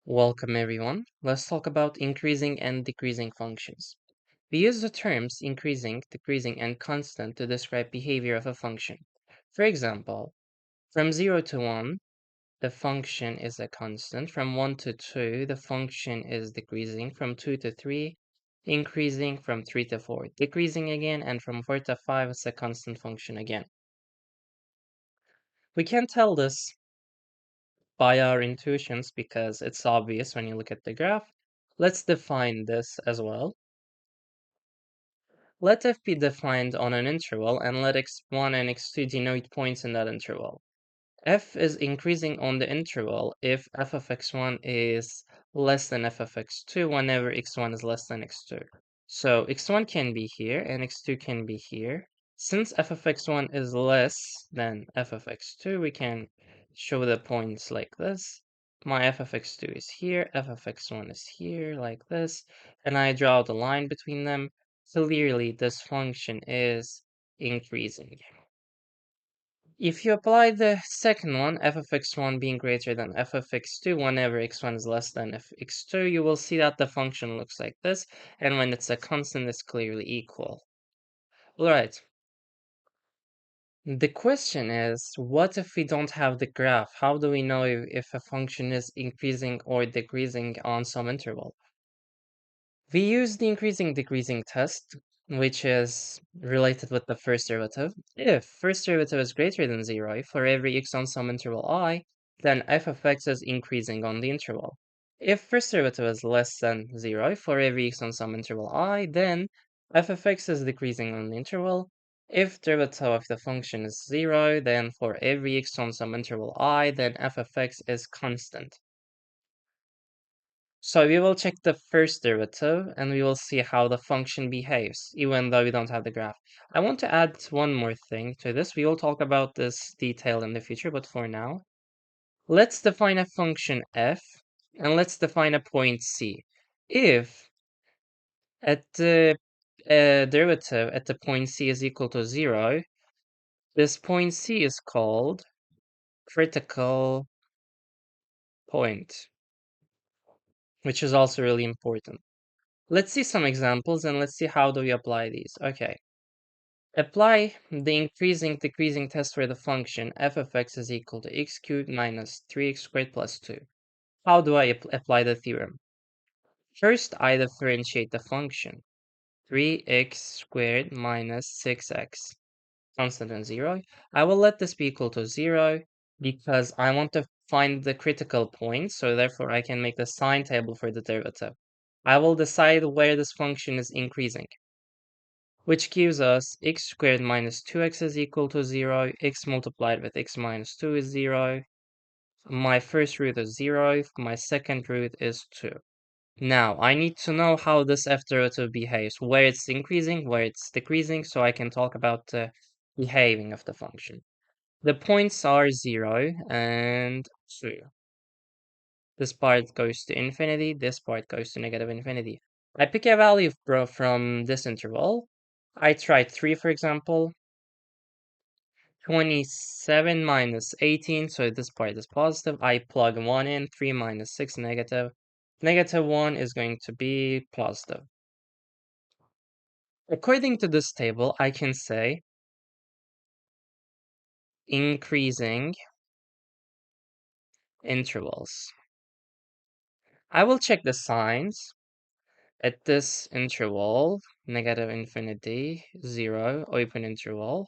Welcome everyone. Let's talk about increasing and decreasing functions. We use the terms increasing, decreasing, and constant to describe behavior of a function. For example, from 0 to 1, the function is a constant. From 1 to 2, the function is decreasing. From 2 to 3, increasing. From 3 to 4, decreasing again. And from 4 to 5, it's a constant function again. We can tell this by our intuitions because it's obvious when you look at the graph. Let's define this as well. Let f be defined on an interval and let x1 and x2 denote points in that interval. F is increasing on the interval if f of x1 is less than f of x2 whenever x1 is less than x2. So x1 can be here and x2 can be here. Since f of x1 is less than f of x2, we can show the points like this. My f of x2 is here, f of x1 is here, like this, and I draw the line between them. Clearly, this function is increasing. If you apply the second one, f of x1 being greater than f of x2 whenever x1 is less than f of x2, you will see that the function looks like this, and when it's a constant, it's clearly equal. Alright. The question is, what if we don't have the graph? How do we know if a function is increasing or decreasing on some interval? We use the increasing decreasing test, which is related with the first derivative. If first derivative is greater than 0 for every x on some interval I, then f of x is increasing on the interval. If first derivative is less than 0 for every x on some interval I, then f of x is decreasing on the interval. If derivative of the function is 0, then for every x on some interval I, then f of x is constant. So we will check the first derivative and we will see how the function behaves, even though we don't have the graph. I want to add one more thing to this. We will talk about this detail in the future, but for now, let's define a function f and let's define a point c. If at the derivative at the point c is equal to 0, this point c is called critical point, which is also really important. Let's see some examples and let's see how do we apply these. Okay. Apply the increasing decreasing test for the function f of x is equal to x cubed minus 3x squared plus 2. How do I apply the theorem? First, I differentiate the function. 3x squared minus 6x, constant and 0. I will let this be equal to 0 because I want to find the critical point, so therefore I can make the sign table for the derivative. I will decide where this function is increasing, which gives us x squared minus 2x is equal to 0, x multiplied with x minus 2 is 0, my first root is 0, my second root is 2. Now, I need to know how this f derivative behaves, where it's increasing, where it's decreasing, so I can talk about the behaving of the function. The points are 0 and 2. This part goes to infinity, this part goes to negative infinity. I pick a value from this interval. I tried 3, for example. 27 minus 18, so this part is positive. I plug 1 in, 3 minus 6, negative. Negative 1 is going to be positive. According to this table, I can say increasing intervals. I will check the signs. At this interval, negative infinity, 0, open interval,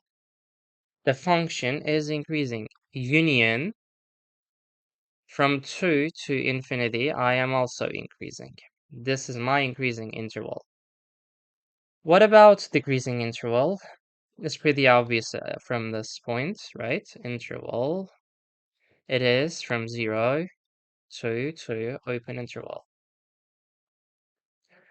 the function is increasing. Union from 2 to infinity, I am also increasing. This is my increasing interval. What about decreasing interval? It's pretty obvious from this point, right? Interval. It is from 0 to open interval.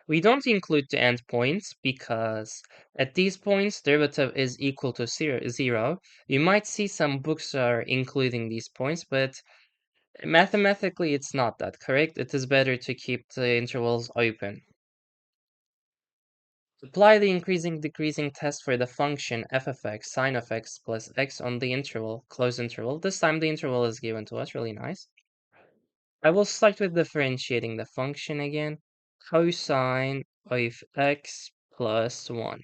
We don't include the endpoints because at these points, derivative is equal to 0. You might see some books are including these points, but mathematically it's not that correct. It is better to keep the intervals open. Apply the increasing decreasing test for the function f of x sine of x plus x on the interval, closed interval. This time the interval is given to us, really nice. I will start with differentiating the function again. Cosine of x plus 1.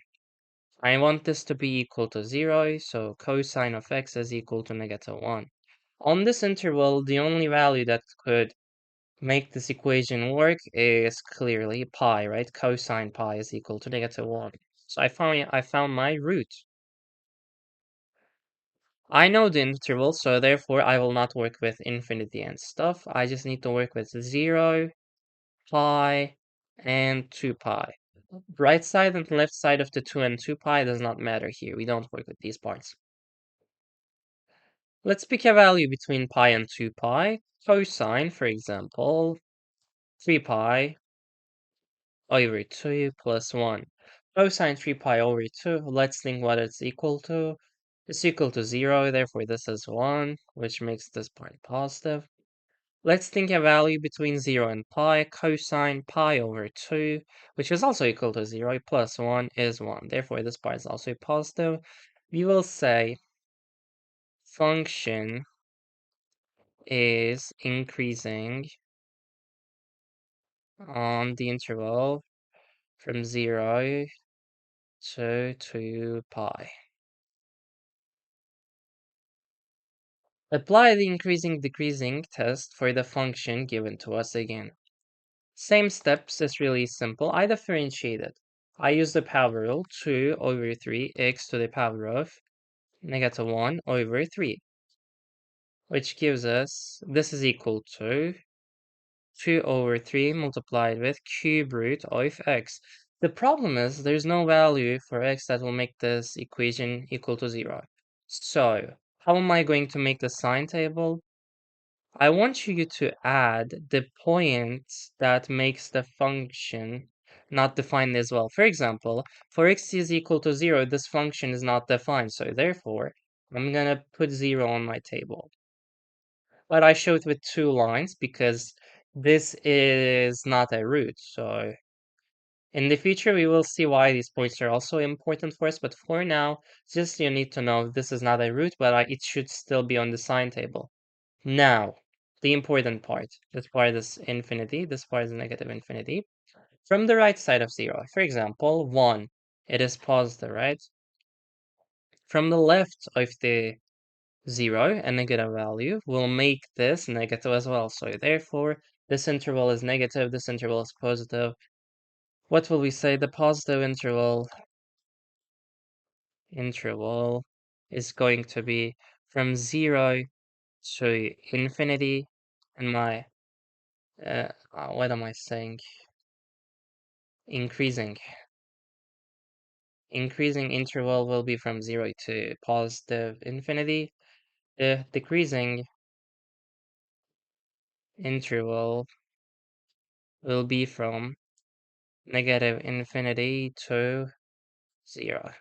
I want this to be equal to 0, so cosine of x is equal to -1. On this interval, the only value that could make this equation work is clearly pi, right? Cosine pi is equal to -1. So I found my root. I know the interval, so therefore I will not work with infinity and stuff. I just need to work with 0, pi, and 2 pi. Right side and left side of the 2 and 2 pi does not matter here. We don't work with these parts. Let's pick a value between pi and 2 pi. Cosine, for example, 3 pi over 2 plus 1. Cosine 3 pi over 2, let's think what it's equal to. It's equal to 0, therefore this is 1, which makes this part positive. Let's think a value between 0 and pi. Cosine pi over 2, which is also equal to 0, plus 1 is 1. Therefore, this part is also positive. We will say function is increasing on the interval from 0 to 2 pi. Apply the increasing decreasing test for the function given to us again. Same steps, it's really simple. I differentiate it. I use the power rule, 2 over 3 x to the power of -1 over 3, which gives us, this is equal to 2 over 3 multiplied with cube root of x. The problem is there's no value for x that will make this equation equal to 0. So, how am I going to make the sign table? I want you to add the points that makes the function not defined as well. For example, for x is equal to 0, this function is not defined, so therefore, I'm gonna put 0 on my table. But I show it with 2 lines because this is not a root, so in the future we will see why these points are also important for us, but for now, just you need to know this is not a root, but it should still be on the sign table. Now, the important part. This part is infinity, this part is negative infinity. From the right side of 0, for example, 1, it is positive, right? From the left of the 0, a negative value, will make this negative as well. So therefore, this interval is negative, this interval is positive. What will we say? The positive interval is going to be from 0 to infinity, and my what am I saying? Increasing. Increasing interval will be from 0 to positive infinity. The decreasing interval will be from negative infinity to 0.